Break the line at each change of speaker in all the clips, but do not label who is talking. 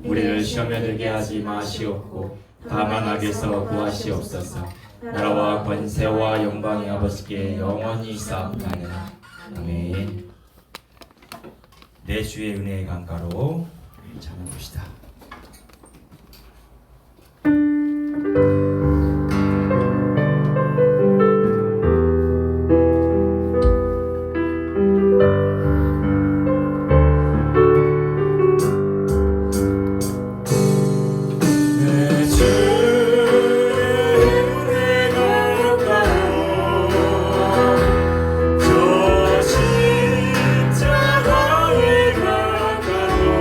우리를 시험에 들게 하지 마시옵고 다만 악에서 구하시옵소서. 나라와 권세와 영광이 아버지께 영원히 쌓옵나이다. 아멘. 내 주의 은혜의 강가로 찬양합시다.
저 십자가의 강가로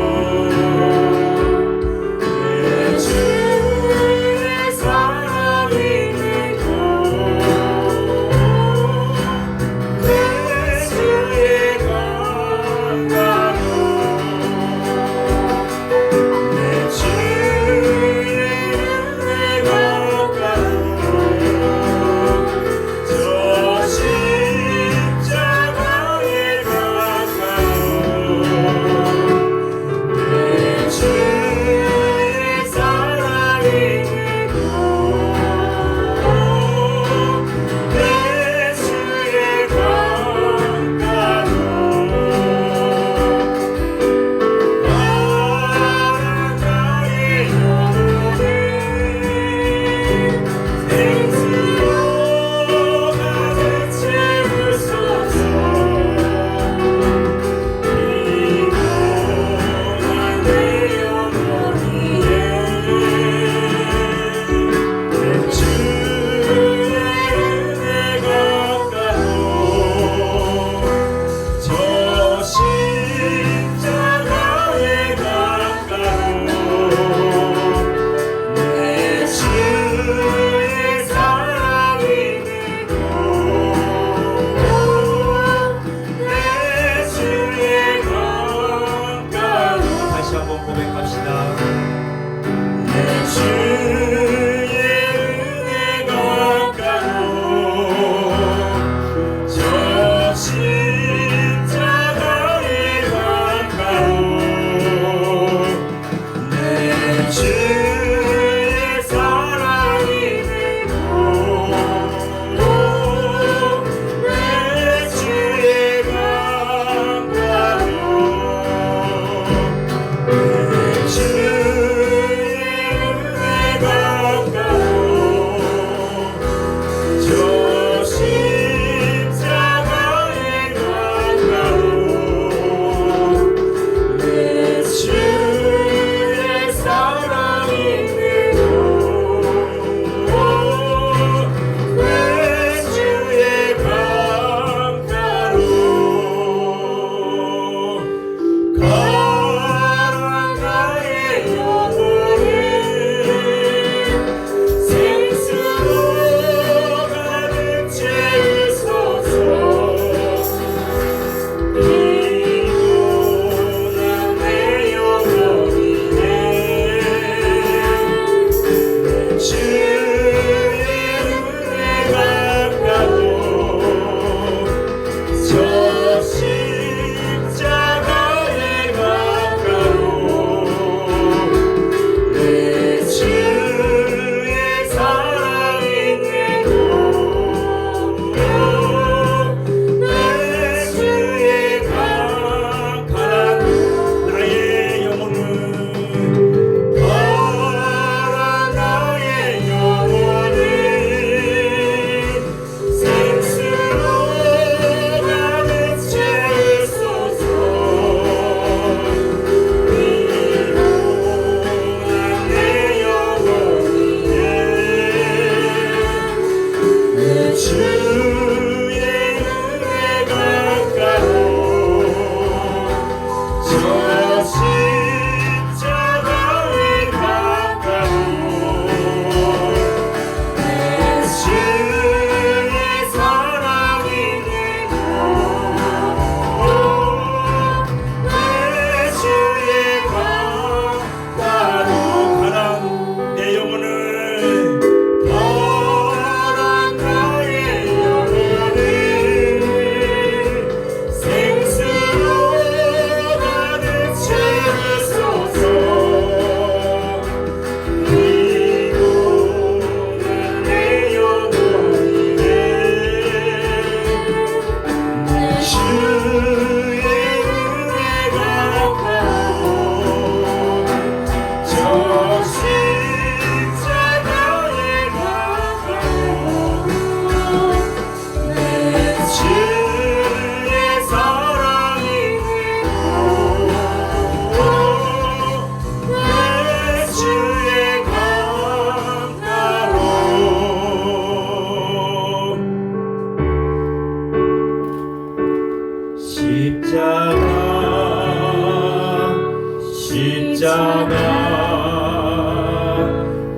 십자가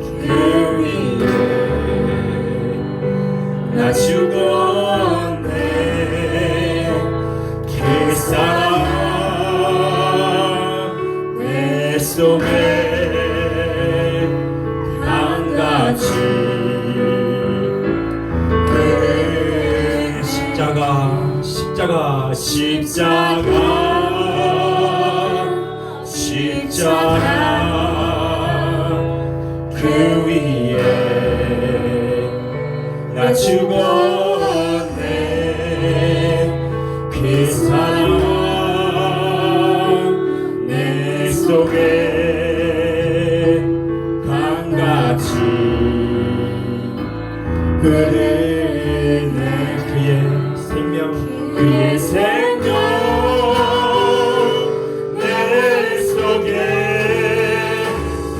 그 위에 나 죽었네. 그 사랑 내 속에 한가지 십자가 그 위에 나 죽었네. 그 사랑 내 속에 강같이 흐르네. 그의 생명 그의 생명 내 속에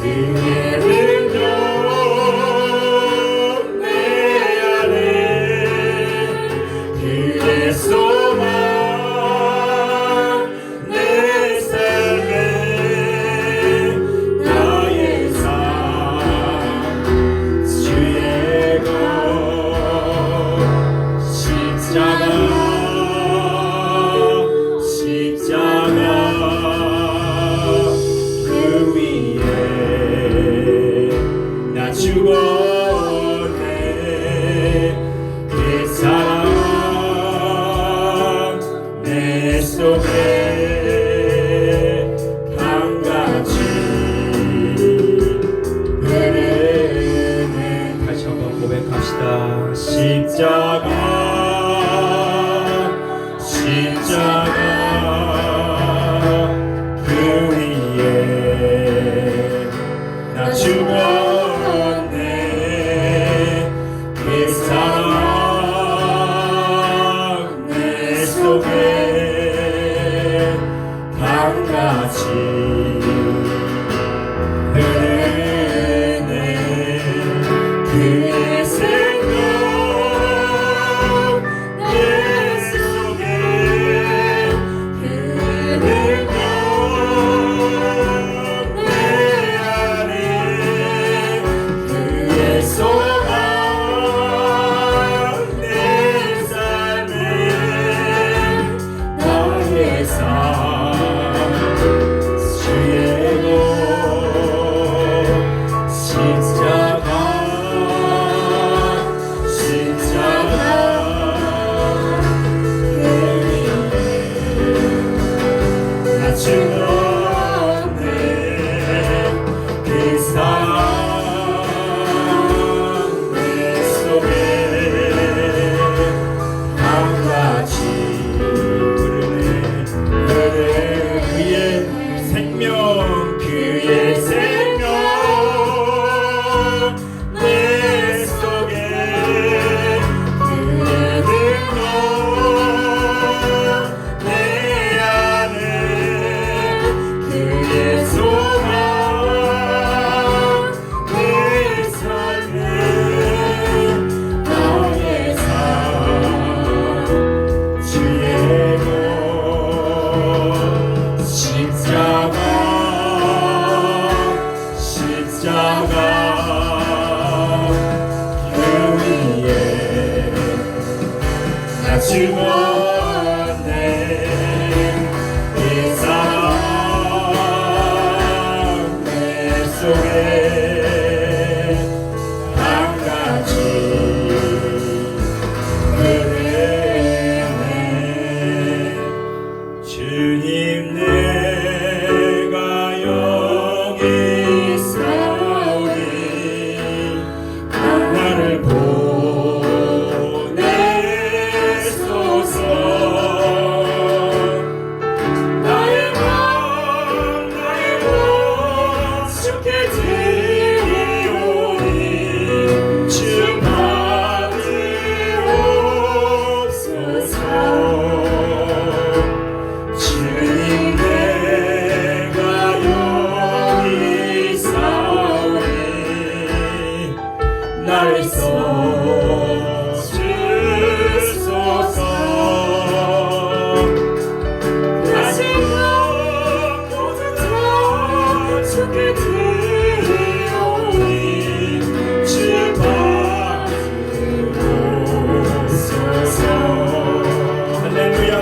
그의 능력 내 안에 그의 소망 내 삶에 나의 삶 주의 것 십자가 그 위에 나 죽었네. 그 사랑 내 속에 강같이 흐르네. 다시 한번 고백합시다. 십자가 그 위에 나 죽었네. 그 사랑 내 속에 강같이 흐르네. 그의 생명 내 속에 나를 보내소서. 주께 드리오니 주 받으옵소서. 할렐루야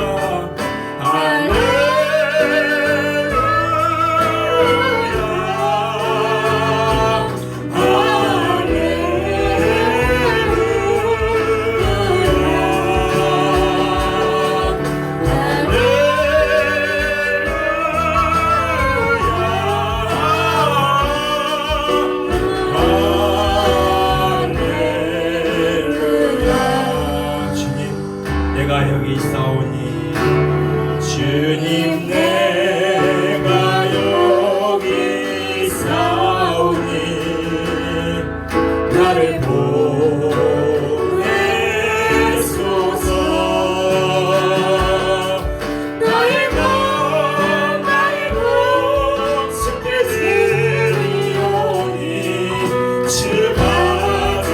내가 여기 있사오니 주님 내가 여기 있사오니 나를 보내소서. 나의 몸 주께 드리오니 주 받으옵소서.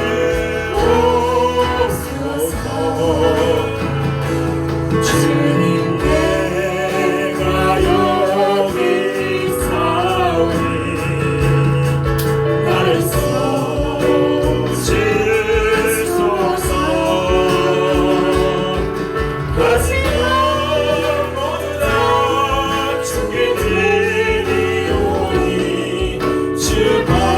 주님 내가 여기 있사오니 나를 써주소서. 가시는 모두 다 주께 드리오니 주 받으옵소서.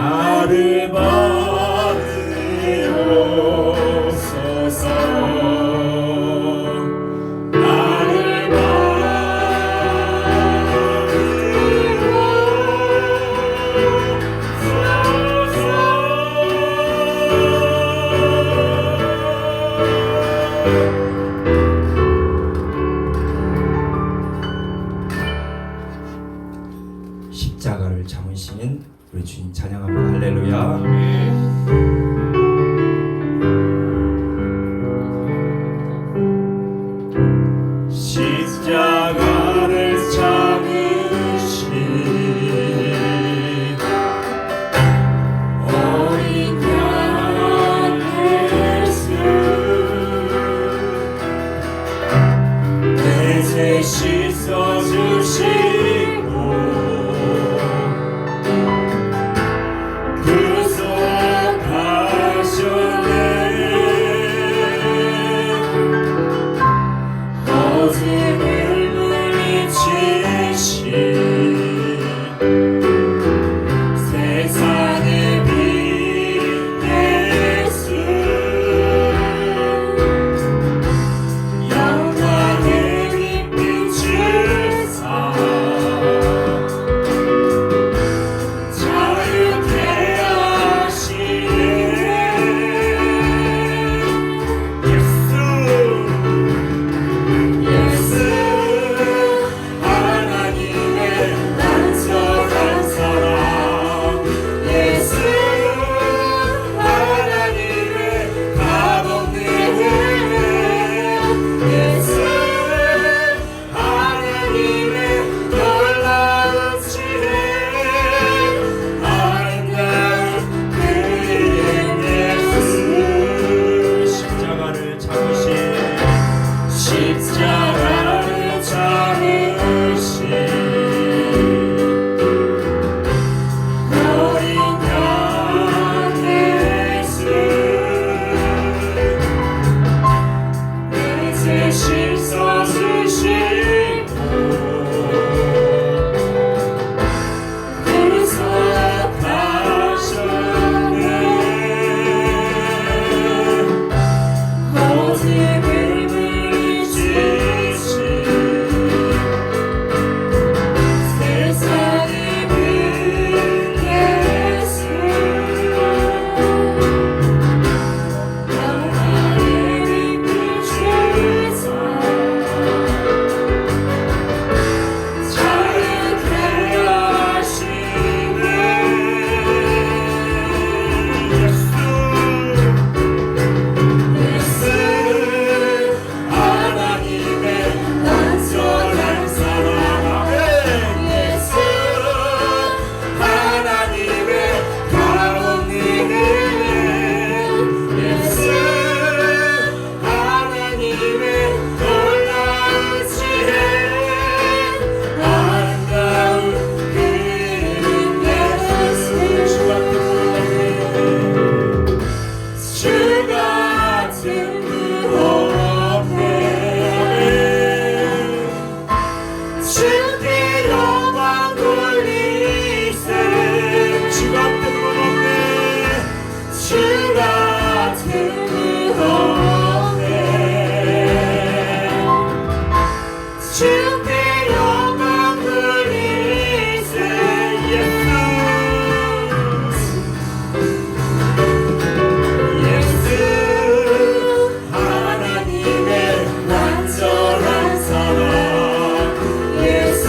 나를 받으옵소서. 나를 받으옵소서. 십자가를 참으시는 우리 주님 찬양합니다. 할렐루야. 십자가를 참으신 어린 양 예수 내 죄 씻어주시고 구속하시고 주께 영광 돌리세 주 같은 분 없네 주 같은 분 없네 주께 영광 돌리세 예수 하나님의 완전한 사랑 예수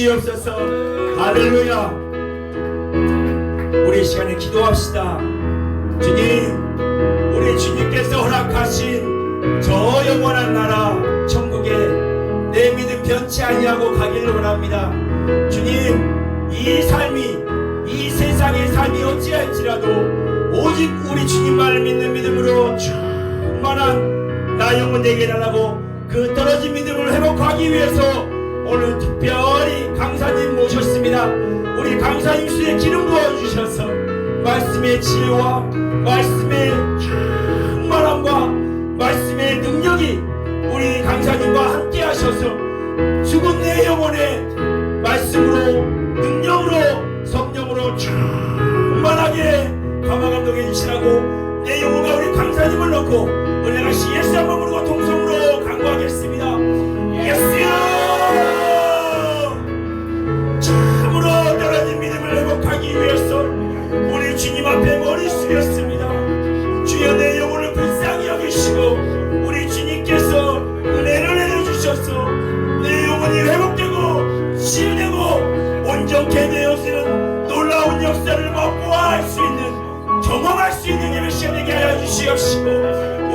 주시옵소서. 할렐루야. 우리 시간에 기도합시다. 주님, 우리 주님께서 허락하신 저 영원한 나라 천국에 내 믿음 변치 아니하고 가기를 원합니다. 주님, 이 삶이, 이 세상의 삶이 어찌할지라도 오직 우리 주님만을 믿는 믿음으로 충만한 나 영혼 되게 해달라고, 그 떨어진 믿음을 회복하기 위해서 오늘 특별히 강사님 모셨습니다. 우리 강사님 수에 기름 부어주셔서 말씀의 지혜와 말씀의 충만함과 말씀의 능력이 우리 강사님과 함께 하셔서 죽은 내 영혼에 말씀으로, 능력으로, 성령으로 충만하게 감화감동해 주시라고, 내 영혼과 우리 강사님을 넣고 은혜가시 예수 한번 부르고 동성으로 간구하겠습니다. 주셔서 내 영혼이 회복되고 치유되고 온전케 되어지는 놀라운 역사를 맛보아할 수 있는 경험할 수 있는 예배 시간 되게 하여 주시옵시고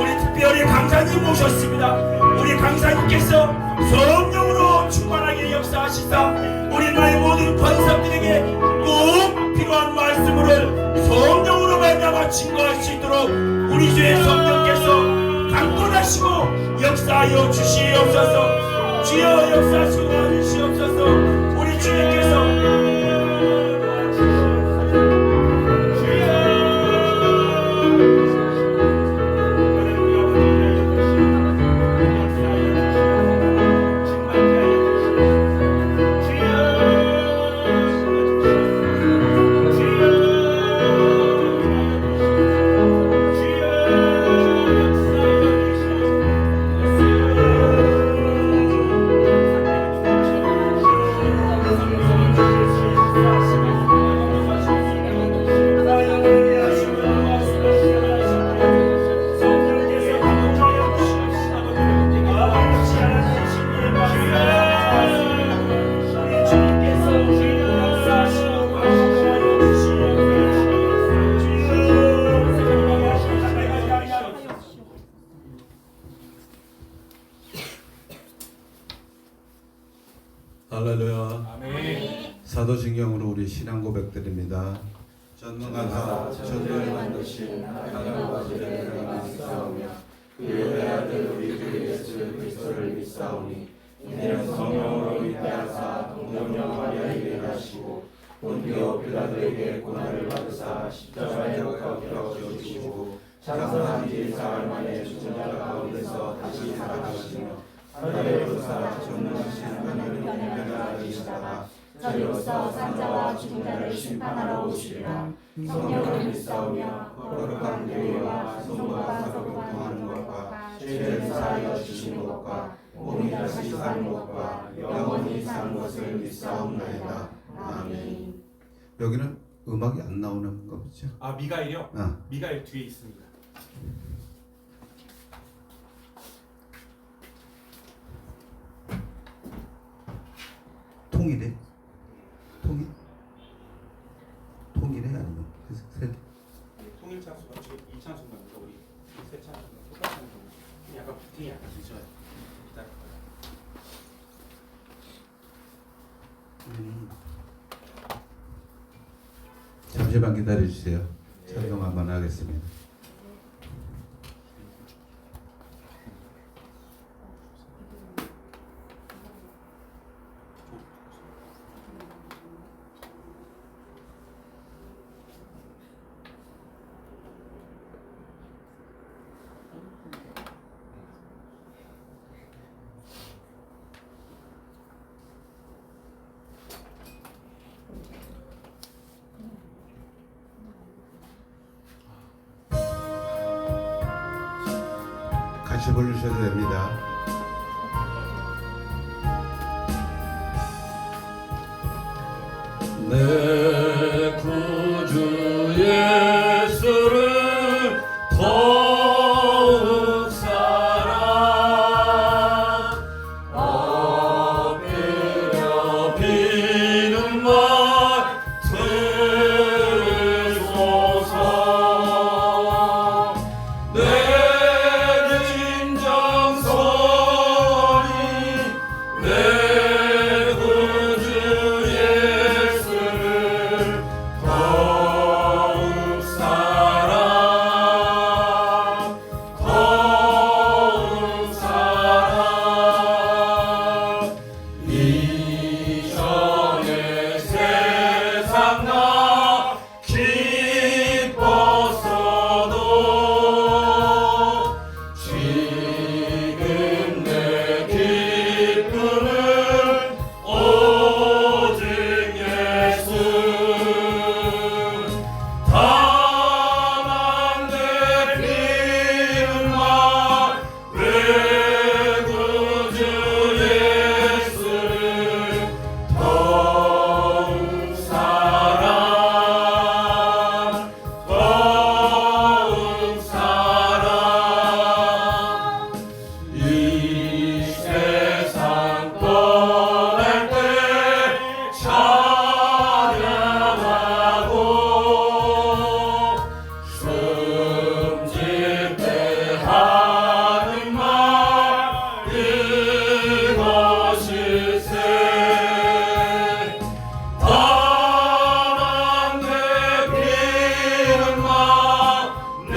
우리 특별히 강사님 모셨습니다. 우리 강사님께서 성령으로 충만하게 역사하시사 우리 나의 모든 권사들에게 꼭 필요한 말씀을 성령으로 말미암아 증거할 수 있도록 우리 주의 성령께서 강권하시고 역사하여 주시옵소서. 주여 역사하시고 도와주시옵소서. 우리 주님께서
할렐루야. 사도신경으로 우리 신앙 고백드립니다. 전능하사 천지를 만드신 하나님과 지혜를 믿사오며 그의 아들 우리 주 예수 그리스도를 믿사오니 이는 성령으로 잉태하사 동정녀 마리아에게 나시고 본디오 빌라도에게 고난을 받으사 십자가에 못 박혀 죽으시고 장사한 지 사흘 만에 죽은 자 가운데서 다시 살아나시며 하늘에 오르사 전능하신 하나님의 영광을 이시다가 저리로서 산자와 죽은 자를 심판하러 오시리라. 성령을 믿사오며 거룩한 교회와 성도가 서로 교통하는 것과 죄를 사하여 주시는 것과 몸이 다시 사는 것과 영원히 사는 것을 믿사옵나이다. 아멘. 여기는 음악이 안 나오는 거죠?
아, 미가엘이요? 미가엘 뒤에 있습니다.
통일해? 통일? 통일해 아니면 세?
통일 찬수가 지금 2찬수입니다. 우리 세 찬수가 똑같은 거. 약간 부팅이 약간 늦어요. 기다릴 거예요.
잠시만 기다려주세요. 촬영 한번 하겠습니다. 같이 부르셔도 됩니다. 내 구주 예수를 더욱 사랑 엎드려 비는 말 들으소서. 내 진정성이 내 구주 예수를
뜻을 다만 내피는 마내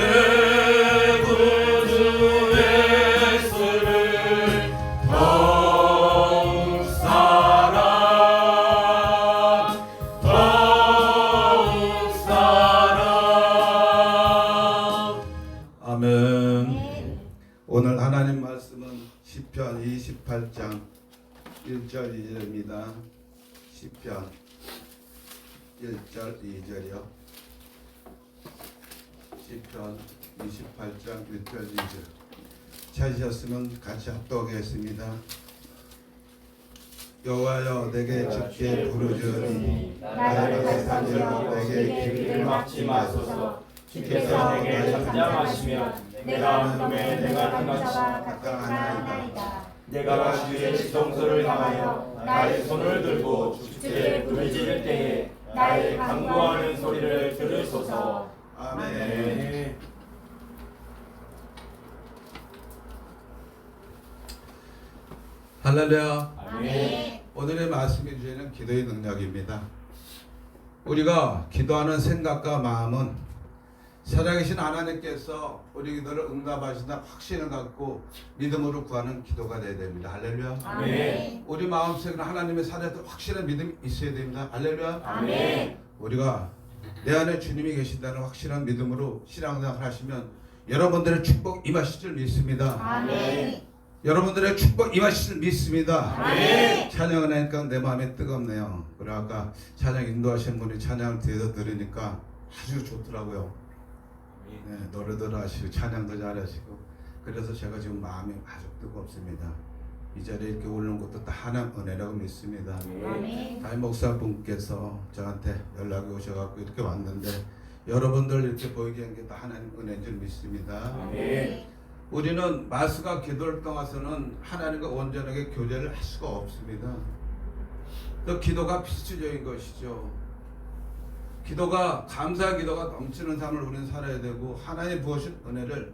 구주의 수를 더욱 사랑
아멘. 오늘 하나님 말씀은 시편 28장 1절 2절입니다. 시편 1절 2절이요. 시편 28장 1절 2절. 찾으셨으면 같이 합독하겠습니다. 여호와여 내게 주께 부르짖으니 나의 가시사지여 내게 길을 막지 마소서.
주께서 내게 잠잠하시면 내가 꿈에 내가 당자와 가까하나이다.
내가 주의 지성소를 향하여 나의 손을 들고 주께 부르짖을 때에 나의 간구하는 소리를 들으소서.
아멘. 할렐루야.
아멘.
오늘의 말씀의 주제는 기도의 능력입니다. 우리가 기도하는 생각과 마음은 살아계신 하나님께서 우리 기도를 응답하신다 확신을 갖고 믿음으로 구하는 기도가 되어야 됩니다. 할렐루야.
아멘.
우리 마음속에 하나님의 살아있는 확실한 믿음이 있어야 됩니다. 할렐루야.
아멘.
우리가 내 안에 주님이 계신다는 확실한 믿음으로 신앙생활을 하시면 여러분들의 축복 임하실 줄 믿습니다.
아멘.
여러분들의 축복 임하실 줄 믿습니다.
아멘.
찬양을 하니까 내 마음이 뜨겁네요. 그리고 아까 찬양 인도하신 분이 찬양을 뒤에서 들으니까 아주 좋더라고요. 네, 노래도 하시고 찬양도 잘하시고 그래서 제가 지금 마음이 아주 뜨겁습니다. 이 자리에 이렇게 오르는 것도 다 하나님 은혜라고 믿습니다.
아멘.
담임 목사분께서 저한테 연락이 오셔갖고 이렇게 왔는데 여러분들 이렇게 보이게 한 게 다 하나님 은혜인 줄 믿습니다.
아멘.
우리는 말씀과 기도를 통해서는 하나님과 온전하게 교제를 할 수가 없습니다. 또 기도가 필수적인 것이죠. 기도가 감사 기도가 넘치는 삶을 우리는 살아야 되고 하나님 부으신 은혜를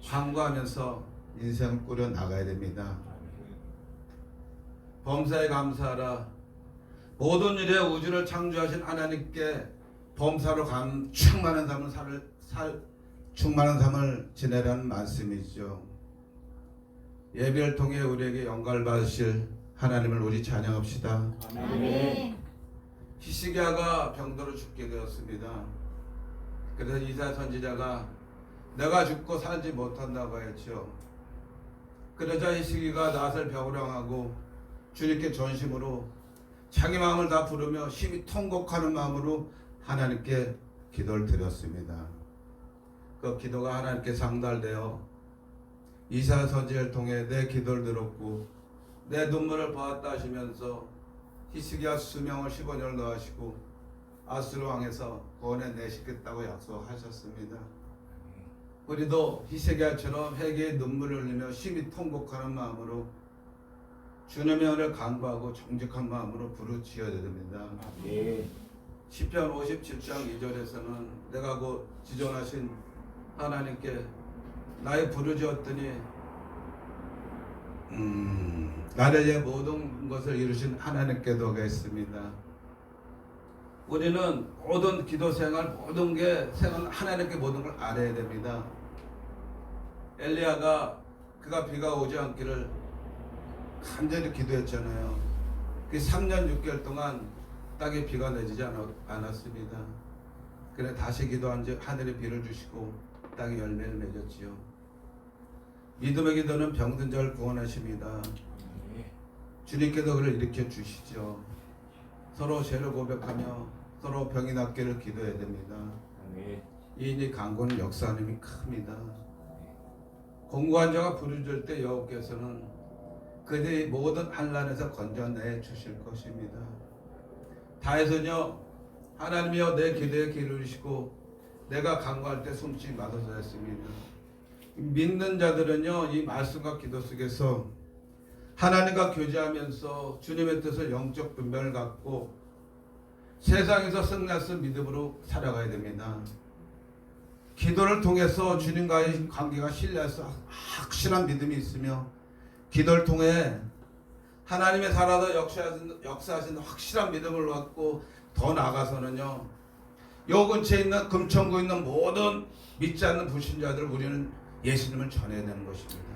간구하면서 인생을 꾸려 나가야 됩니다. 범사에 감사하라. 모든 일에 우주를 창조하신 하나님께 범사로 충만한 삶을 충만한 삶을 지내라는 말씀이죠. 예배를 통해 우리에게 영광을 받으실 하나님을 우리 찬양합시다.
아멘.
히스기야가 병들어 죽게 되었습니다. 그래서 이사야 선지자가 내가 죽고 살지 못한다고 했죠. 그러자 히스기야가 낯을 벼우랑하고 주님께 전심으로 자기 마음을 다 부르며 심히 통곡하는 마음으로 하나님께 기도를 드렸습니다. 그 기도가 하나님께 상달되어 이사야 선지자를 통해 내 기도를 들었고 내 눈물을 보았다 하시면서 히스기야 수명을 15년을 더하시고 아수르 왕에서 구원해 내시겠다고 약속하셨습니다. 우리도 히스기야처럼 회개의 눈물을 흘리며 심히 통곡하는 마음으로 주님의 은혜를 간구하고 정직한 마음으로 부르짖어야 됩니다. 시편 57장 2절에서는 내가 곧 지존하신 하나님께 나의 부르짖었더니 나를 위해 모든 것을 이루신 하나님께도 하겠습니다. 우리는 모든 기도 생활 모든 게 생활 하나님께 모든 걸 알아야 됩니다. 엘리야가 그가 비가 오지 않기를 간절히 기도했잖아요. 그 3년 6개월 동안 땅에 비가 내리지 않았습니다. 그래 다시 기도한 즉 하늘에 비를 주시고 땅에 열매를 맺었지요. 믿음의 기도는 병든 자를 구원하십니다. 주님께서 그를 일으켜 주시죠. 서로 죄를 고백하며 서로 병이 낫기를 기도해야 됩니다. 이인이 강구는 역사하는 힘이 큽니다. 공고한 자가 부르짖을 때 여호와께서는 그들의 모든 환난에서 건져내 주실 것입니다. 다윗은요 하나님이여 내 기도에 귀를 주시고 내가 간구할 때 숨지 마소서 했습니다. 믿는 자들은요 이 말씀과 기도 속에서 하나님과 교제하면서 주님의 뜻을 영적 분별을 갖고 세상에서 승리할 수 믿음으로 살아가야 됩니다. 기도를 통해서 주님과의 관계가 신뢰해서 확실한 믿음이 있으며 기도를 통해 하나님의 살아서 역사하신 확실한 믿음을 갖고 더 나아가서는요, 요 근처에 있는 금천구에 있는 모든 믿지 않는 불신자들 우리는 예수님을 전해야 되는 것입니다.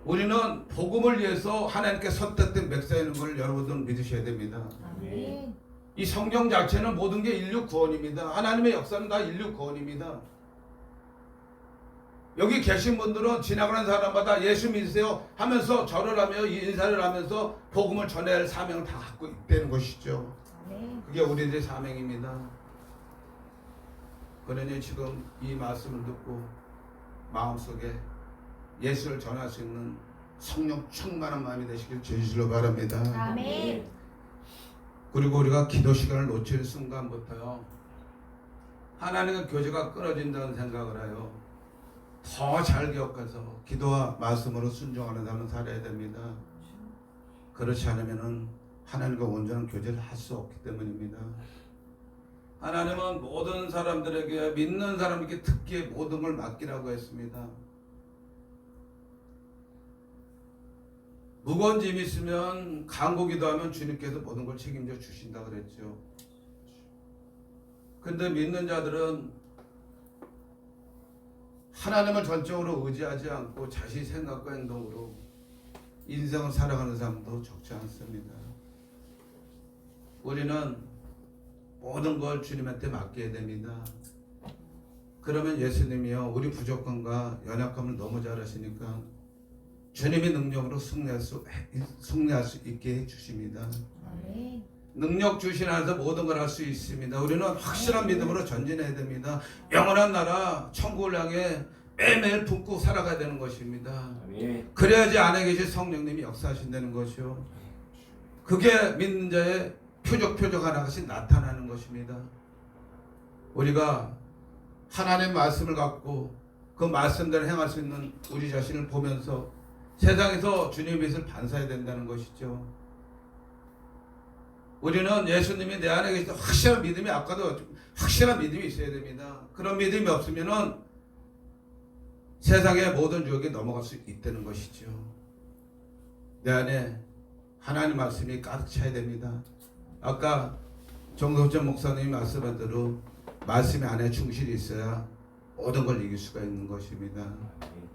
우리는 복음을 위해서 하나님께 선택된 백성인 걸 여러분들 믿으셔야 됩니다.
아멘.
이 성경 자체는 모든 게 인류 구원입니다. 하나님의 역사는 다 인류 구원입니다. 여기 계신 분들은 지나가는 사람마다 예수 믿으세요 하면서 절을 하며 인사를 하면서 복음을 전해야 할 사명을 다 갖고 있다는 것이죠.
아멘.
그게 우리들의 사명입니다. 그러니 지금 이 말씀을 듣고 마음속에 예수를 전할 수 있는 성령 충만한 마음이 되시길 진실로 바랍니다.
아멘.
그리고 우리가 기도 시간을 놓칠 순간부터요, 하나님과 교제가 끊어진다는 생각을 해요. 더 잘 기억해서 기도와 말씀으로 순종하는 삶을 살아야 됩니다. 그렇지 않으면 하나님과 온전한 교제를 할 수 없기 때문입니다. 하나님은 모든 사람들에게, 믿는 사람에게 특기의 모든 걸 맡기라고 했습니다. 무거운 짐이 있으면 간구 기도하면 주님께서 모든 걸 책임져 주신다 그랬죠. 근데 믿는 자들은 하나님을 전적으로 의지하지 않고 자신 생각과 행동으로 인생을 살아가는 사람도 적지 않습니다. 우리는 모든 걸 주님한테 맡겨야 됩니다. 그러면 예수님이요, 우리 부족함과 연약함을 너무 잘 아시니까 주님의 능력으로 승리할 수 있게 해주십니다.
아멘.
능력 주신 안에서 모든 걸 할 수 있습니다. 우리는 확실한 믿음으로 전진해야 됩니다. 영원한 나라 천국을 향해 매일매일 품고 살아가야 되는 것입니다. 그래야지 안에 계신 성령님이 역사하신다는 것이요, 그게 믿는 자의 표적 하나씩 나타나는 것입니다. 우리가 하나님의 말씀을 갖고 그 말씀대로 행할 수 있는 우리 자신을 보면서 세상에서 주님의 빛을 반사해야 된다는 것이죠. 우리는 예수님이 내 안에 계실 때 확실한 믿음이, 아까도 확실한 믿음이 있어야 됩니다. 그런 믿음이 없으면은 세상의 모든 유혹에 넘어갈 수 있다는 것이죠. 내 안에 하나님 말씀이 가득 차야 됩니다. 아까 정성천 목사님이 말씀한 대로 말씀이 안에 충실히 있어야 모든 걸 이길 수가 있는 것입니다.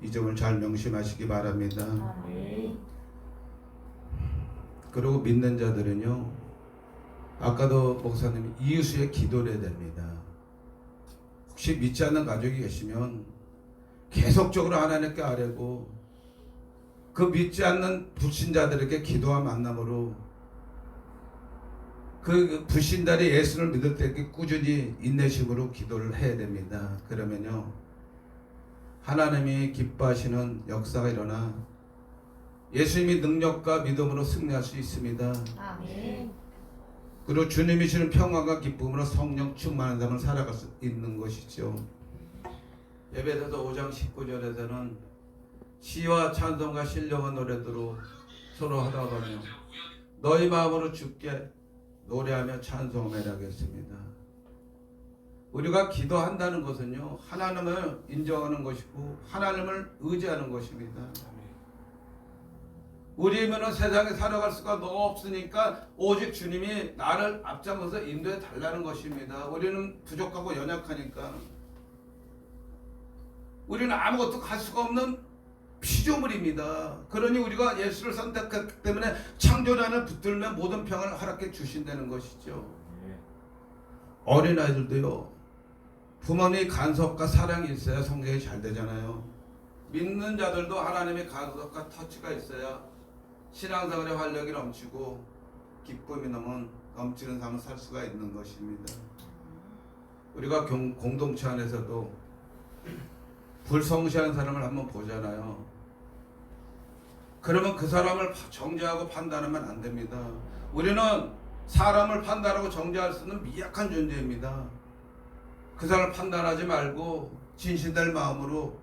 이 점을 잘 명심하시기 바랍니다.
아멘.
그리고 믿는 자들은요, 아까도 목사님이 이웃의 기도를 해야 됩니다. 혹시 믿지 않는 가족이 계시면 계속적으로 하나님께 아뢰고, 그 믿지 않는 불신자들에게 기도와 만남으로 그 불신자들이 예수를 믿을 때 꾸준히 인내심으로 기도를 해야 됩니다. 그러면요, 하나님이 기뻐하시는 역사가 일어나 예수님이 능력과 믿음으로 승리할 수 있습니다.
아멘.
그리고 주님이 주는 평안과 기쁨으로 성령 충만한 삶을 살아갈 수 있는 것이죠. 에베소서 5장 19절에서는 시와 찬송과 신령한 노래들로 서로 하다가며 너희 마음으로 주께 노래하며 찬송하라 하겠습니다. 우리가 기도한다는 것은요, 하나님을 인정하는 것이고 하나님을 의지하는 것입니다. 우리면은 세상에 살아갈 수가 너무 없으니까 오직 주님이 나를 앞장서서 인도해 달라는 것입니다. 우리는 부족하고 연약하니까 우리는 아무것도 할 수가 없는 피조물입니다. 그러니 우리가 예수를 선택했기 때문에 창조자를 붙들면 모든 평안을 허락해 주신다는 것이죠. 어린아이들도요, 부모님의 간섭과 사랑이 있어야 성장이 잘 되잖아요. 믿는 자들도 하나님의 간섭과 터치가 있어야 신앙생활의 활력이 넘치고 기쁨이 넘치는 삶을 살 수가 있는 것입니다. 우리가 공동체 안에서도 불성실한 사람을 한번 보잖아요. 그러면 그 사람을 정죄하고 판단하면 안 됩니다. 우리는 사람을 판단하고 정죄할 수 있는 미약한 존재입니다. 그 사람을 판단하지 말고 진실될 마음으로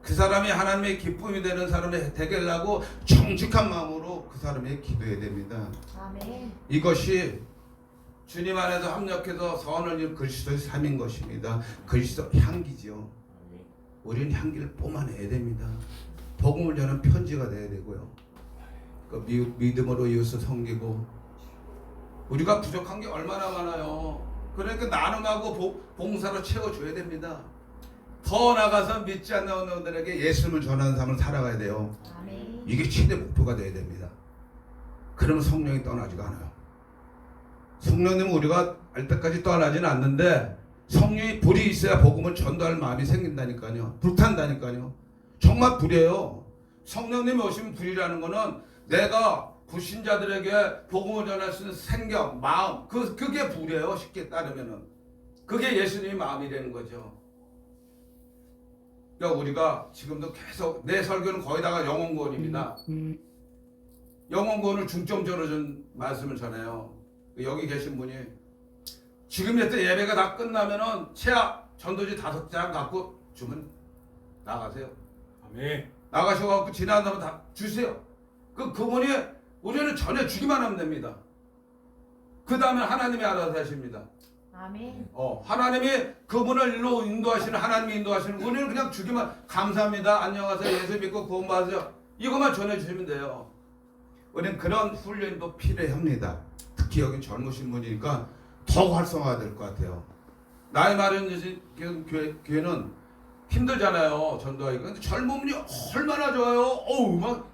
그 사람이 하나님의 기쁨이 되는 사람이 되게 하려고 정직한 마음으로 그 사람에게 기도해야 됩니다.
아멘.
이것이 주님 안에서 합력해서 선을 이룬 그리스도의 삶인 것입니다. 그리스도 향기지요. 우리는 향기를 뿜어내야 됩니다. 복음을 전하는 편지가 돼야 되고요. 그 믿음으로 이웃을 섬기고 우리가 부족한 게 얼마나 많아요. 그러니까 나눔하고 봉사로 채워줘야 됩니다. 더 나가서 믿지 않는 분들에게 예수님을 전하는 삶을 살아가야 돼요.
아멘.
이게 최대 목표가 돼야 됩니다. 그러면 성령이 떠나지가 않아요. 성령님은 우리가 알 때까지 떠나지는 않는데 성령이 불이 있어야 복음을 전도할 마음이 생긴다니까요. 불탄다니까요. 정말 불이에요. 성령님이 오시면 불이라는 거는 내가 불신자들에게 복음을 전할 수 있는 생각, 마음, 그게 불이에요. 쉽게 따르면은. 그게 예수님의 마음이 되는 거죠. 그러니까 우리가 지금도 계속 내 설교는 거의 다가 영혼구원입니다. 영혼구원을 중점적으로 좀 말씀을 전해요. 여기 계신 분이 지금 이때 예배가 다 끝나면은 check 전도지 5장 갖고 주면 나가세요.
아멘.
나가셔갖고 지난 다음에 다 주세요. 그분이 우리는 전혀 주기만 하면 됩니다. 그 다음에 하나님이 알아서 하십니다.
아멘.
하나님이 그분을 일로 인도하시는, 하나님이 인도하시는, 우리는 그냥 주기만, 감사합니다, 안녕하세요, 예수 믿고 구원받으세요, 이것만 전해주시면 돼요. 우리는 그런 훈련도 필요합니다. 특히 여기 젊으신 분이니까 더 활성화가 될 것 같아요. 나이 많은 교회는 힘들잖아요, 전도하기가. 근데 젊은 분이 얼마나 좋아요. 막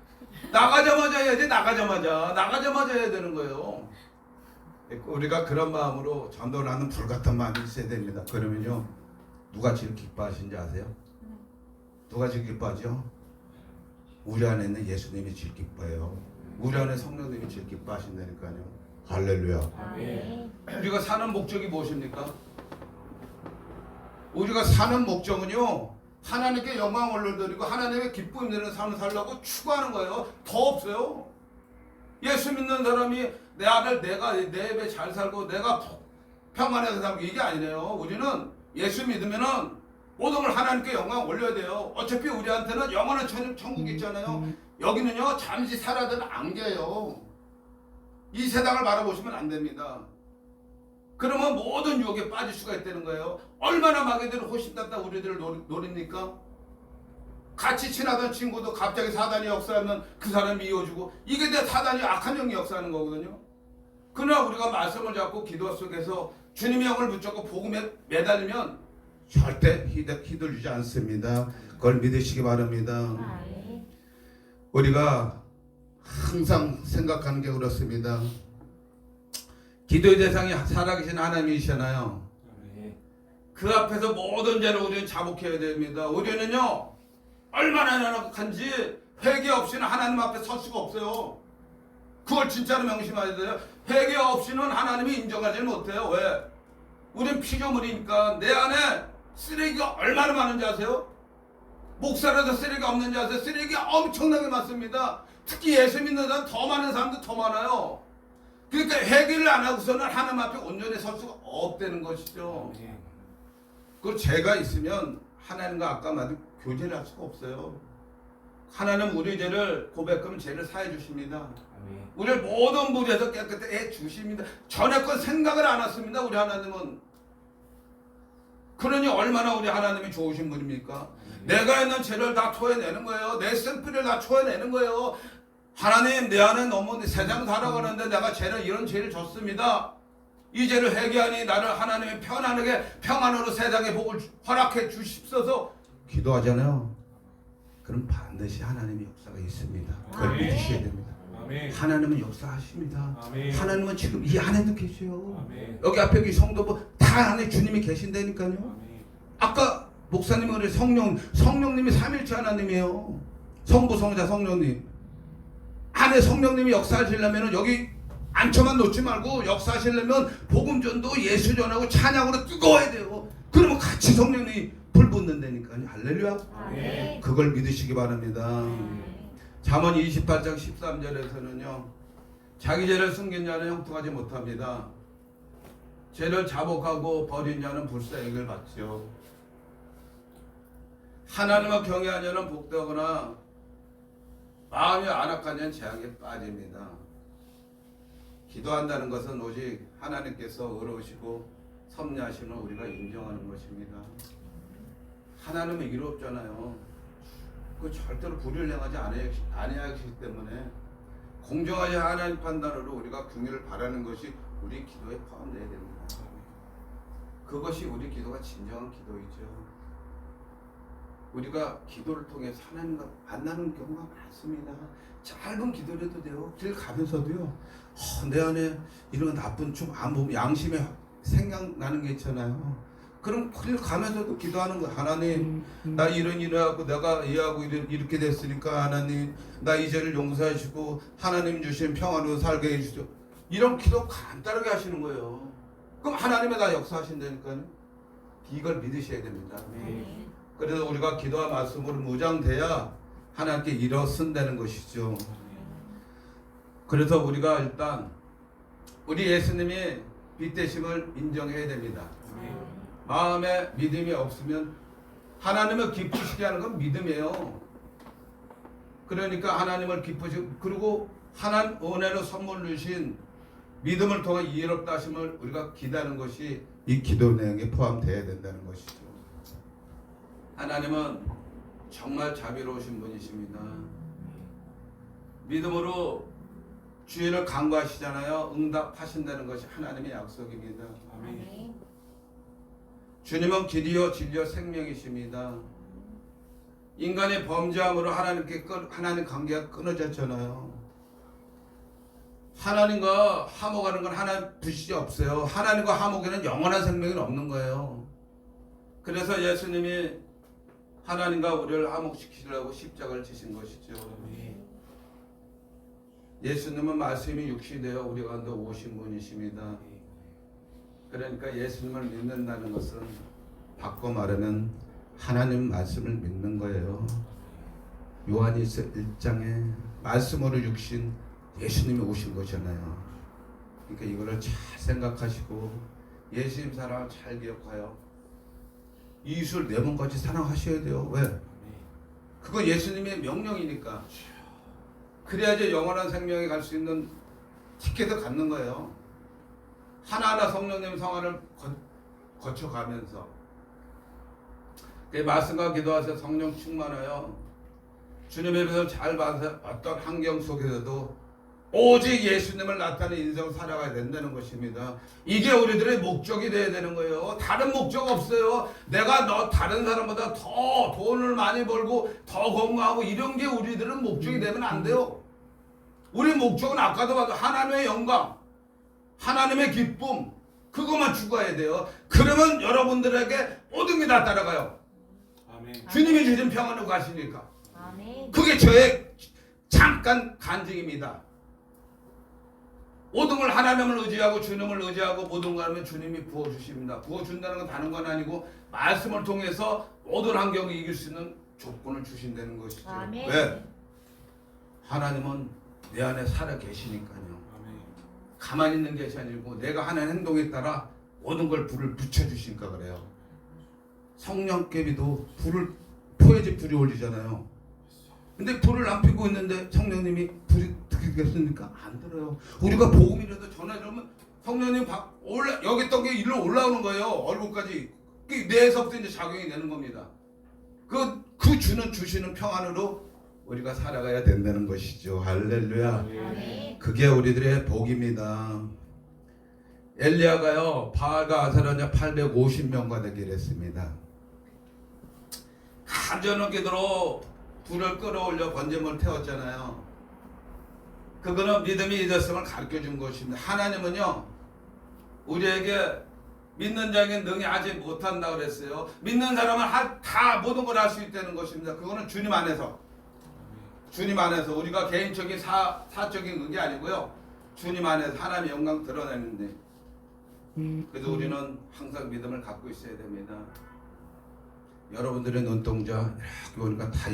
나가자마자 해야지, 나가자마자 해야 되는 거예요. 우리가 그런 마음으로 전도를 하는 불같은 마음이 있어야 됩니다. 그러면요, 누가 제일 기뻐하신지 아세요? 누가 제일 기뻐하죠? 우리 안에 있는 예수님이 제일 기뻐해요. 우리 안에 성령님이 제일 기뻐하신다니까요. 할렐루야.
아멘.
우리가 사는 목적이 무엇입니까? 우리가 사는 목적은요, 하나님께 영광을 돌리고 하나님의 기쁨 내는 삶을 살려고 추구하는 거예요. 더 없어요. 예수 믿는 사람이 내 아들 내가 내 입에 잘 살고 내가 평안해서 살고 이게 아니네요. 우리는 예수 믿으면은 모든 걸 하나님께 영광 올려야 돼요. 어차피 우리한테는 영원한 천국이 있잖아요. 여기는요, 잠시 살아야 되는 안개예요. 이 세상을 바라보시면 안 됩니다. 그러면 모든 유혹에 빠질 수가 있다는 거예요. 얼마나 마귀들은 호신같다 우리들을 노립니까? 같이 친하던 친구도 갑자기 사단이 역사하면 그 사람이 이어주고, 이게 내 사단이 악한 영이 역사하는 거거든요. 그러나 우리가 말씀을 잡고 기도 속에서 주님의 영을 붙잡고 복음에 매달리면 절대 휘둘리지 않습니다. 그걸 믿으시기 바랍니다.
아멘.
우리가 항상 생각하는 게 그렇습니다. 기도의 대상이 살아계신 하나님이시잖아요. 그 앞에서 모든 죄를 우리는 자복해야 됩니다. 우리는요, 얼마나 연약한지 회개 없이는 하나님 앞에 설 수가 없어요. 그걸 진짜로 명심해야 돼요. 회개 없이는 하나님이 인정하지 못해요. 왜? 우린 피조물이니까. 내 안에 쓰레기가 얼마나 많은지 아세요? 목살에도 쓰레기가 없는지 아세요? 쓰레기가 엄청나게 많습니다. 특히 예수 믿는 사람 더 많은 사람도 더 많아요. 그러니까 회개를 안 하고서는 하나님 앞에 온전히 설 수가 없다는 것이죠. 그 죄가 있으면 하나님과 아까 말한 교제를 할 수가 없어요. 하나님 우리 죄를 고백하면 죄를 사해 주십니다. 우리를 모든 무리에서 깨끗하게 해 주십니다. 전에껏 생각을 안 했습니다. 우리 하나님은. 그러니 얼마나 우리 하나님이 좋으신 분입니까? 내가 있는 죄를 다 토해내는 거예요. 내 쓴뿌리를 다 토해내는 거예요. 하나님, 내 안에 너무 세상 살아가는데 내가 이런 죄를 졌습니다. 이 죄를 회개하니 나를 하나님이 평안으로 세상의 복을 허락해 주십소서 기도하잖아요. 그럼 반드시 하나님의 역사가 있습니다. 그걸
아멘.
믿으셔야 됩니다.
아멘.
하나님은 역사하십니다.
아멘.
하나님은 지금 이 안에도 계세요.
아멘.
여기 앞에 이 성도부 다 안에 주님이 계신다니까요.
아멘.
아까 목사님이 그래, 성령님이 삼일체 하나님이에요. 성부, 성자, 성령님. 안에 성령님이 역사하시려면 여기 앉혀만 놓지 말고 역사하시려면 복음 전도, 예수 전하고 찬양으로 뜨거워야 돼요. 그러면 같이 성령님이 불 붙는다니까요. 할렐루야.
아멘.
그걸 믿으시기 바랍니다.
아멘.
잠언 28장 13절에서는요, 자기 죄를 숨긴 자는 형통하지 못합니다. 죄를 자복하고 버린 자는 불사에게 받죠. 하나님을 경외하는 자는 복되거나 마음이 안악한 자는 재앙에 빠집니다. 기도한다는 것은 오직 하나님께서 의로우시고 섭리하시는 우리가 인정하는 것입니다. 하나님은 의롭잖아요. 그 절대로 불의를 행하지 아니하시기 때문에 공정하지 하나님 판단으로 우리가 궁유를 바라는 것이 우리 기도에 포함되어야 됩니다. 그것이 우리 기도가 진정한 기도이죠. 우리가 기도를 통해서 하나님과 만나는 경우가 많습니다. 짧은 기도라도 돼요. 길 가면서도요. 내 안에 이런 나쁜 좀 안 보면 양심에 생각나는 게 있잖아요. 그럼 길 가면서도 기도하는 거야. 하나님, 나 이런 일을 하고 내가 이해하고 이렇게 됐으니까 하나님, 나 이제를 용서하시고 하나님 주신 평안으로 살게 해주죠. 이런 기도 간단하게 하시는 거예요. 그럼 하나님이 다 역사하신다니까요. 이걸 믿으셔야 됩니다.
아멘.
그래서 우리가 기도와 말씀으로 무장돼야 하나님께 일어선다는 것이죠. 그래서 우리가 일단 우리 예수님이 빛되심을 인정해야 됩니다. 마음에 믿음이 없으면 하나님을 기쁘시게 하는 건 믿음이에요. 그러니까 하나님을 기쁘시고 그리고 하나님 은혜로 선물 주신 믿음을 통해 이해롭다 하심을 우리가 기다는 것이 이 기도 내용에 포함되어야 된다는 것이죠. 하나님은 정말 자비로우신 분이십니다. 믿음으로 주의를 간구하시잖아요. 응답하신다는 것이 하나님의 약속입니다.
아멘.
주님은 길이요 진리요 생명이십니다. 인간의 범죄함으로 하나님 관계가 끊어졌잖아요. 하나님과 화목하는 건 하나님 불씨 없어요. 하나님과 화목에는 영원한 생명이 없는 거예요. 그래서 예수님이 하나님과 우리를 화목시키려고 십자가를 지신 것이죠. 예수님은 말씀이 육신이 되어 우리 가운데 오신 분이십니다. 그러니까 예수님을 믿는다는 것은 바꿔 말하면 하나님 말씀을 믿는 거예요. 요한일서 1장에 말씀으로 육신 예수님이 오신 거잖아요. 그러니까 이거를 잘 생각하시고 예수님 사랑을 잘 기억하여 이웃을 내 몸같이 사랑하셔야 돼요. 왜? 그건 예수님의 명령이니까. 그래야지 영원한 생명에 갈 수 있는 티켓을 갖는 거예요. 하나하나 성령님 성화를 거쳐가면서 말씀과 기도하세요. 성령 충만하여 주님의 빛을 잘 봐서 어떤 환경 속에서도 오직 예수님을 나타내는 인생을 살아가야 된다는 것입니다. 이게 우리들의 목적이 돼야 되는 거예요. 다른 목적 없어요. 내가 다른 사람보다 더 돈을 많이 벌고 더 건강하고 이런 게 우리들은 목적이 되면 안 돼요. 우리 목적은 아까도 봐도 하나님의 영광, 하나님의 기쁨, 그것만 추구해야 돼요. 그러면 여러분들에게 모든 게 다 따라가요.
아멘.
주님이 주신 평안으로 가시니까.
아멘.
그게 저의 잠깐 간증입니다. 모든 걸 하나님을 의지하고 주님을 의지하고 모든 걸 하면 주님이 부어주십니다. 부어준다는 건 다른 건 아니고 말씀을 통해서 모든 환경을 이길 수 있는 조건을 주신다는 것이죠.
아멘.
왜? 하나님은 내 안에 살아 계시니까요.
아멘.
가만히 있는 것이 아니고 내가 하는 행동에 따라 모든 걸 불을 붙여주시니까 그래요. 성령께비도 불을 포야지 불이 올리잖아요. 근데 불을 안 피고 있는데 성령님이 불이 들겠습니까? 안 들어요. 우리가 복음이라도 전하려면 성령님 여기 있던 게 일로 올라오는 거예요. 얼굴까지. 뇌에서부터 이제 작용이 되는 겁니다. 그 주시는 평안으로 우리가 살아가야 된다는 것이죠. 할렐루야.
아멘.
그게 우리들의 복입니다. 엘리야가요 바알과 아세라냐 850명과 되기를 했습니다. 간절한 기도로 불을 끌어올려 번제물을 태웠잖아요. 그거는 믿음이 있었음을 가르쳐준 것입니다. 하나님은요 우리에게 믿는 자에게 능히 하지 못한다 그랬어요. 믿는 사람은 다 모든 걸 할 수 있다는 것입니다. 그거는 주님 안에서 우리가 개인적인 사적인 게 아니고요. 주님 안에서 하나님의 영광 드러내는데 그래서 우리는 항상 믿음을 갖고 있어야 됩니다. 여러분들의 눈동자 이렇게 보니까 다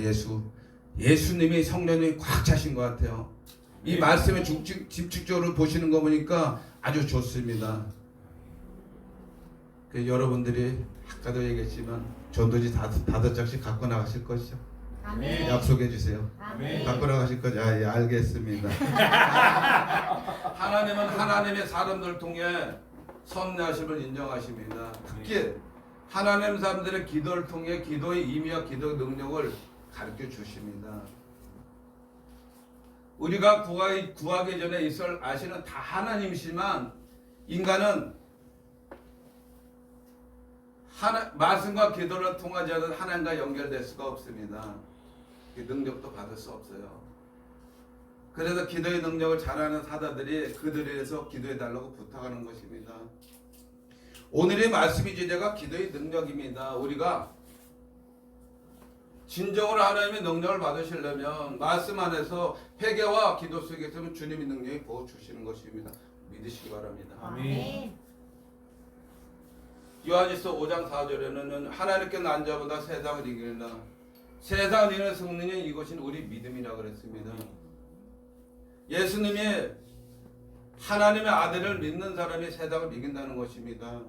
예수님이 성령님이 꽉 차신 것 같아요. 이 말씀에 집중적으로 보시는 거 보니까 아주 좋습니다. 여러분들이 아까도 얘기했지만 전도지 5장씩 갖고 나가실 것이죠.
아멘.
약속해 주세요.
아멘.
갖고 나가실 거죠. 예, 알겠습니다. 하나님은 하나님의 사람들을 통해 섭리하심을 인정하십니다. 특히 하나님 사람들의 기도를 통해 기도의 의미와 기도의 능력을 가르쳐 주십니다.
우리가 구하기 전에 있을 아시는 다 하나님이시지만 인간은 말씀과 기도를 통하지 않은 하나님과 연결될 수가 없습니다. 그 능력도 받을 수 없어요. 그래서 기도의 능력을 잘하는 사자들이 그들에 대해서 기도해 달라고 부탁하는 것입니다. 오늘의 말씀의 주제가 기도의 능력입니다. 우리가 진정으로 하나님의 능력을 받으시려면 말씀 안에서 회개와 기도 속에 있으면 주님의 능력이 부어주시는 것입니다. 믿으시기 바랍니다.
아멘.
요한일서 5장 4절에는 하나님께 난 자보다 세상을 이기느라 세상을 이기는 승리는 이것이 우리 믿음이라 그랬습니다. 예수님이 하나님의 아들을 믿는 사람이 세상을 이긴다는 것입니다.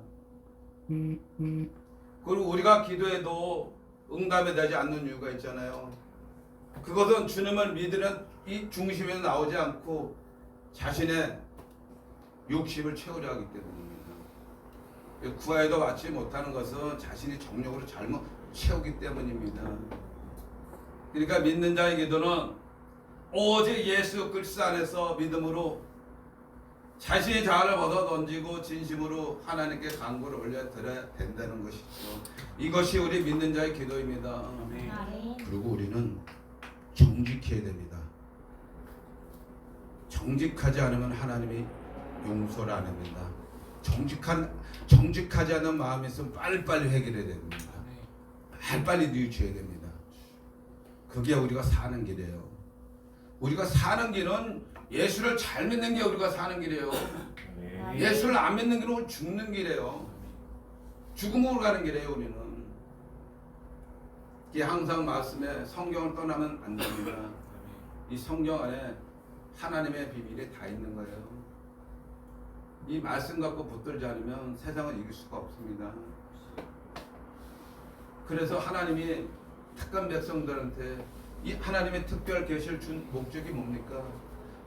그리고 우리가 기도해도 응답이 되지 않는 이유가 있잖아요. 그것은 주님을 믿으는 이 중심에서 나오지 않고 자신의 욕심을 채우려 하기 때문입니다. 구하여도 받지 못하는 것은 자신이 정욕으로 잘못 채우기 때문입니다. 그러니까 믿는 자의 기도는 오직 예수 그리스도 안에서 믿음으로 자신의 자아를 벗어 던지고 진심으로 하나님께 간구를 올려드려야 된다는 것이죠. 이것이 우리 믿는 자의 기도입니다.
아멘.
그리고 우리는 정직해야 됩니다. 정직하지 않으면 하나님이 용서를 안 합니다. 정직하지 않은 마음이 있으면 빨리빨리 해결해야 됩니다. 빨리빨리 뉘우쳐야 됩니다. 그게 우리가 사는 길이에요. 우리가 사는 길은 예수를 잘 믿는 게 우리가 사는 길이에요. 예수를 안 믿는 길은 죽는 길이에요. 죽음으로 가는 길이에요. 우리는 이게 항상 말씀에 성경을 떠나면 안 됩니다. 이 성경 안에 하나님의 비밀이 다 있는 거예요. 이 말씀 갖고 붙들지 않으면 세상을 이길 수가 없습니다. 그래서 하나님이 택한 백성들한테 이 하나님의 특별 계시를 준 목적이 뭡니까?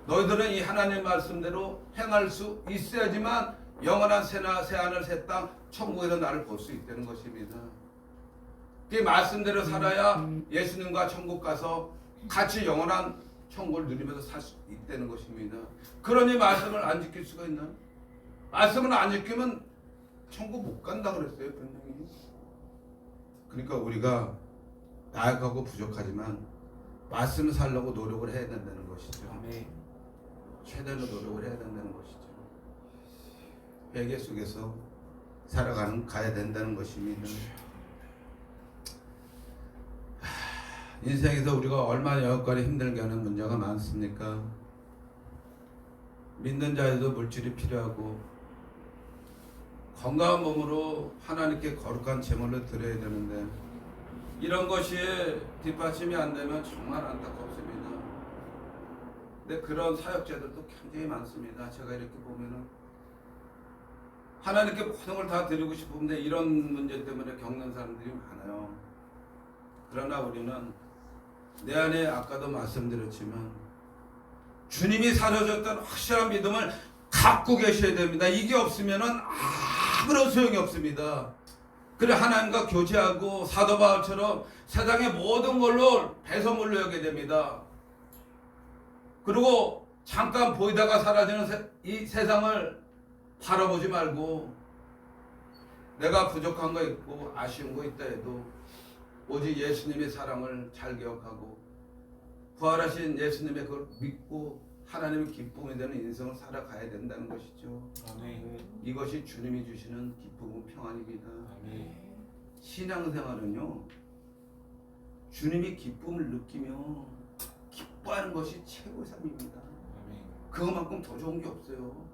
너희들은 이 하나님의 말씀대로 행할 수 있어야지만 영원한 새하늘 새 땅 천국에서 나를 볼 수 있다는 것입니다. 그 말씀대로 살아야 예수님과 천국 가서 같이 영원한 천국을 누리면서 살 수 있다는 것입니다. 그러니 말씀을 안 지킬 수가 있나요? 말씀을 안 지키면 천국 못 간다 그랬어요, 분명히. 그러니까 우리가 나약하고 부족하지만 말씀을 살려고 노력을 해야 된다는 것이죠. 최대로 노력을 해야 된다는 것이죠. 회개 속에서 가야 된다는 것입니다. 인생에서 우리가 얼마나 여기까지 힘들게 하는 문제가 많습니까? 믿는 자에도 물질이 필요하고 건강한 몸으로 하나님께 거룩한 제물을 드려야 되는데 이런 것이 뒷받침이 안 되면 정말 안타깝습니다. 근데 그런 사역자들도 굉장히 많습니다. 제가 이렇게 보면은 하나님께 모든 걸 다 드리고 싶은데 이런 문제 때문에 겪는 사람들이 많아요. 그러나 우리는 내 안에 아까도 말씀드렸지만 주님이 사려졌다는 확실한 믿음을 갖고 계셔야 됩니다. 이게 없으면은 아무런 소용이 없습니다. 그래 하나님과 교제하고 사도 바울처럼 세상의 모든 걸로 배설물로 여기게 됩니다. 그리고 잠깐 보이다가 사라지는 이 세상을 바라보지 말고 내가 부족한 거 있고 아쉬운 거 있다 해도 오직 예수님의 사랑을 잘 기억하고 부활하신 예수님의 그걸 믿고 하나님의 기쁨이 되는 인생을 살아가야 된다는 것이죠. 이것이 주님이 주시는 기쁨은 평안입니다. 신앙생활은요 주님이 기쁨을 느끼며 기뻐하는 것이 최고의 삶입니다. 그것만큼 더 좋은 게 없어요.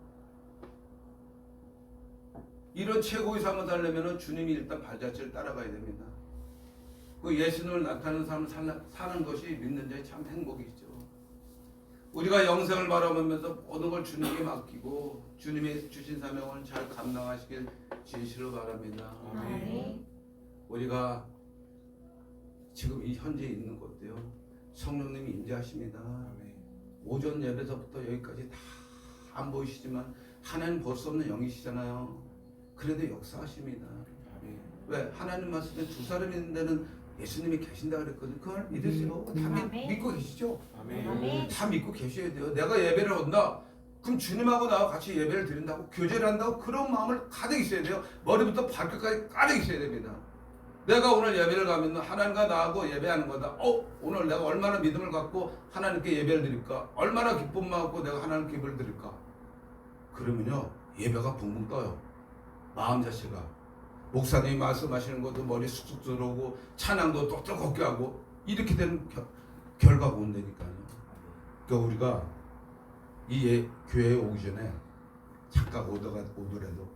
이런 최고의 삶을 살려면 주님이 일단 발자취를 따라가야 됩니다. 그 예수님을 나타내는 삶을 사는 것이 믿는 자의 참 행복이죠. 우리가 영생을 바라보면서 모든 걸 주님께 맡기고 주님이 주신 사명을 잘 감당하시길 진실로 바랍니다.
아멘.
우리가 지금 이 현재 있는 곳도요 성령님이 임재하십니다. 오전 예배서부터 여기까지 다 안 보이시지만 하나님 볼 수 없는 영이시잖아요. 그래도 역사하십니다. 왜? 하나님 말씀에 두 사람이 있는 데는 예수님이 계신다 그랬거든요. 그걸 믿으세요. 다
아멘.
믿고 계시죠?
아멘.
아멘.
다 믿고 계셔야 돼요. 내가 예배를 온다. 그럼 주님하고 나와 같이 예배를 드린다고 교제를 한다고 그런 마음을 가득 있어야 돼요. 머리부터 발끝까지 가득 있어야 됩니다. 내가 오늘 예배를 가면 하나님과 나하고 예배하는 거다. 오늘 내가 얼마나 믿음을 갖고 하나님께 예배를 드릴까? 얼마나 기쁨을 갖고 내가 하나님께 예배를 드릴까? 그러면요 예배가 붕붕 떠요. 마음 자체가. 목사님이 말씀하시는 것도 머리 쑥쑥 들어오고 찬양도 똑똑하게 하고 이렇게 되는 결과가 온다니까요. 그러니까 우리가 이 교회에 오기 전에 잠깐 오더라도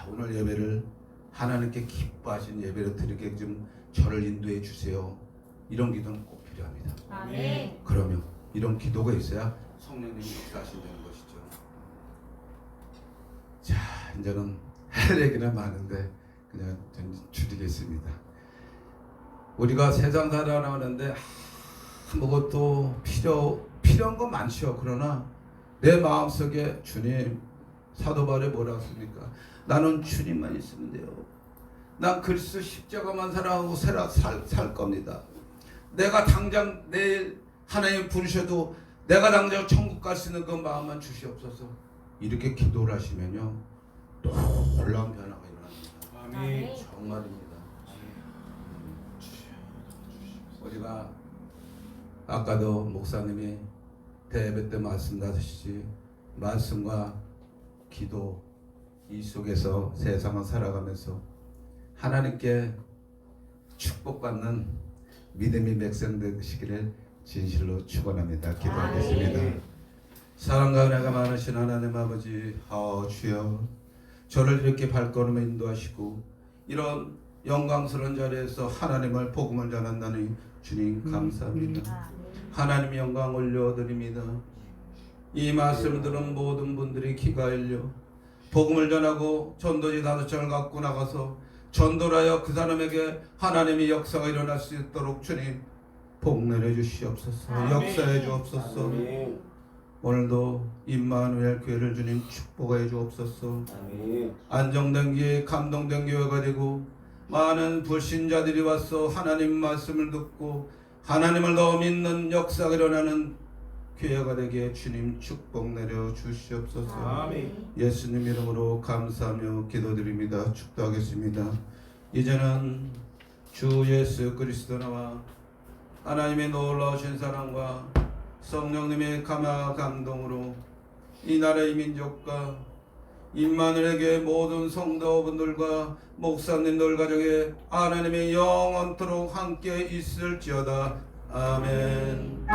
오늘 예배를 하나님께 기뻐하신 예배를 드리게 좀 저를 인도해 주세요. 이런 기도는 꼭 필요합니다.
아멘.
그러면 이런 기도가 있어야 성령님이 역사하신다는 것이죠. 자, 이제는 할 얘기는 많은데 그냥 좀 줄이겠습니다. 우리가 세상 살아가는데 아무것도 필요한 건 많죠. 그러나 내 마음속에 주님, 사도 바울이 뭐라고 했습니까? 나는 주님만 있으면 돼요. 난 그리스도 십자가만 사랑하고 살 겁니다. 내가 당장 내일 하나님 부르셔도 내가 당장 천국 갈 수 있는 그 마음만 주시옵소서. 이렇게 기도를 하시면요 놀라운 변화가 일어납니다.
아멘.
정말입니다. 우리가 아까도 목사님이 대예배 때 말씀하셨듯이 말씀과 기도 이 속에서 세상을 살아가면서 하나님께 축복받는 믿음이 맹성되시기를 진실로 축원합니다. 기도하겠습니다. 사랑과 은혜가 많으신 하나님 아버지, 주여 저를 이렇게 발걸음에 인도하시고 이런 영광스러운 자리에서 하나님을 복음을 전한다니 주님 감사합니다. 하나님 영광 올려드립니다. 이 말씀을 들은 모든 분들이 귀가 열려 복음을 전하고 전도지 5장을 갖고 나가서 전도를 하여 그 사람에게 하나님의 역사가 일어날 수 있도록 주님 복 내려 주시옵소서.
아멘.
역사해 주옵소서. 오늘도 임마누엘 교회를 주님 축복해 주옵소서. 안정된 교회, 감동된 교회가 되고 많은 불신자들이 와서 하나님 말씀을 듣고 하나님을 더 믿는 역사가 일어나는 교회가 되게 주님 축복 내려 주시옵소서.
아멘.
예수님 이름으로 감사하며 기도드립니다. 축도하겠습니다. 이제는 주 예수 그리스도 나와 하나님의 놀라우신 사랑과 성령님의 감화 감동으로 이 나라의 민족과 임마누엘에게 모든 성도분들과 목사님들 가정에 하나님의 영원토록 함께 있을지어다. 아멘.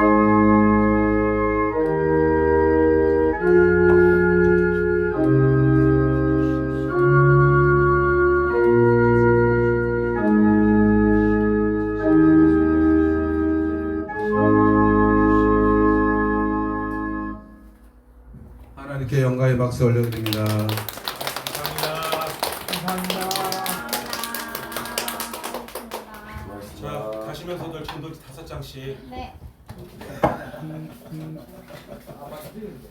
하나님께 영광의 박수 올려드립니다.
감사합니다. 자, 가시면서도 전도지 5장씩.
네.
감사합니다. 감사합니다. 감사합니다.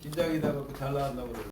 긴장이다 갖고 잘 나왔나 보네.